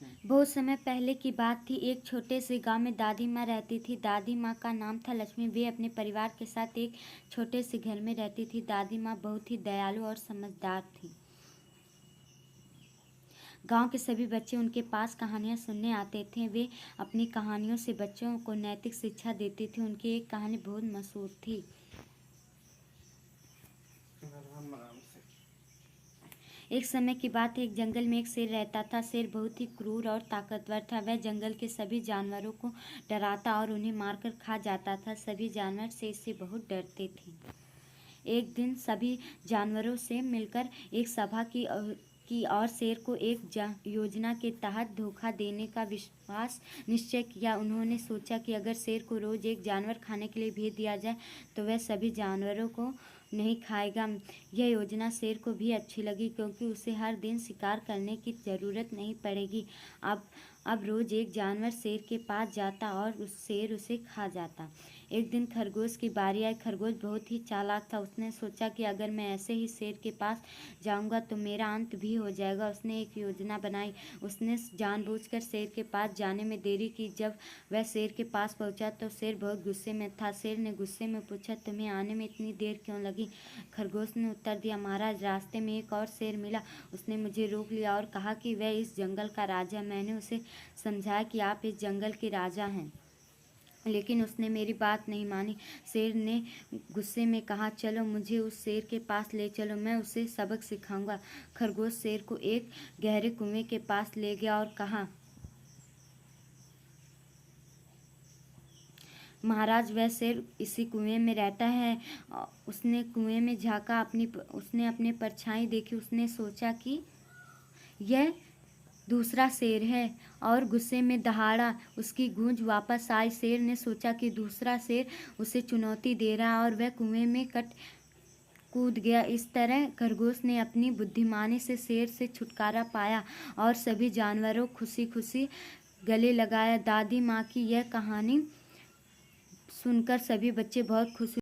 बहुत समय पहले की बात थी। एक छोटे से गांव में दादी माँ रहती थी। दादी माँ का नाम था लक्ष्मी। वे अपने परिवार के साथ एक छोटे से घर में रहती थी। दादी माँ बहुत ही दयालु और समझदार थी। गांव के सभी बच्चे उनके पास कहानियाँ सुनने आते थे। वे अपनी कहानियों से बच्चों को नैतिक शिक्षा देती थी। उनकी एक कहानी बहुत मशहूर थी। एक समय की बात है, एक जंगल में एक शेर रहता था। शेर बहुत ही क्रूर और ताकतवर था। वह जंगल के सभी जानवरों को डराता और उन्हें मारकर खा जाता था। सभी जानवर शेर से बहुत डरते थे। एक दिन सभी जानवरों से मिलकर एक सभा की और शेर को एक योजना के तहत धोखा देने का विश्वास निश्चय किया। उन्होंने सोचा कि अगर शेर को रोज एक जानवर खाने के लिए भेज दिया जाए तो वह सभी जानवरों को नहीं खाएगा। यह योजना शेर को भी अच्छी लगी, क्योंकि उसे हर दिन शिकार करने की ज़रूरत नहीं पड़ेगी। अब रोज एक जानवर शेर के पास जाता और शेर उसे खा जाता। एक दिन खरगोश की बारी आई। खरगोश बहुत ही चालाक था। उसने सोचा कि अगर मैं ऐसे ही शेर के पास जाऊंगा तो मेरा अंत भी हो जाएगा। उसने एक योजना बनाई। उसने जानबूझकर शेर के पास जाने में देरी की। जब वह शेर के पास पहुंचा तो शेर बहुत गुस्से में था। शेर ने गुस्से में पूछा, तुम्हें आने में इतनी देर क्यों लगी? खरगोश ने उत्तर दिया, महाराज, रास्ते में एक और शेर मिला। उसने मुझे रोक लिया और कहा कि वह इस जंगल का राजा। मैंने उसे समझाया कि आप इस जंगल के राजा हैं, लेकिन उसने मेरी बात नहीं मानी। शेर ने गुस्से में कहा, चलो मुझे उस शेर के पास ले चलो, मैं उसे सबक सिखाऊंगा। खरगोश शेर को एक गहरे कुएं के पास ले गया और कहा, महाराज, वह शेर इसी कुएं में रहता है। उसने कुएं में झांका, उसने अपनी परछाई देखी। उसने सोचा कि यह दूसरा शेर है और गुस्से में दहाड़ा। उसकी गूंज वापस आई। शेर ने सोचा कि दूसरा शेर उसे चुनौती दे रहा है और वह कुएं में कूद गया। इस तरह खरगोश ने अपनी बुद्धिमानी से शेर से छुटकारा पाया और सभी जानवरों खुशी खुशी गले लगाया। दादी माँ की यह कहानी सुनकर सभी बच्चे बहुत खुश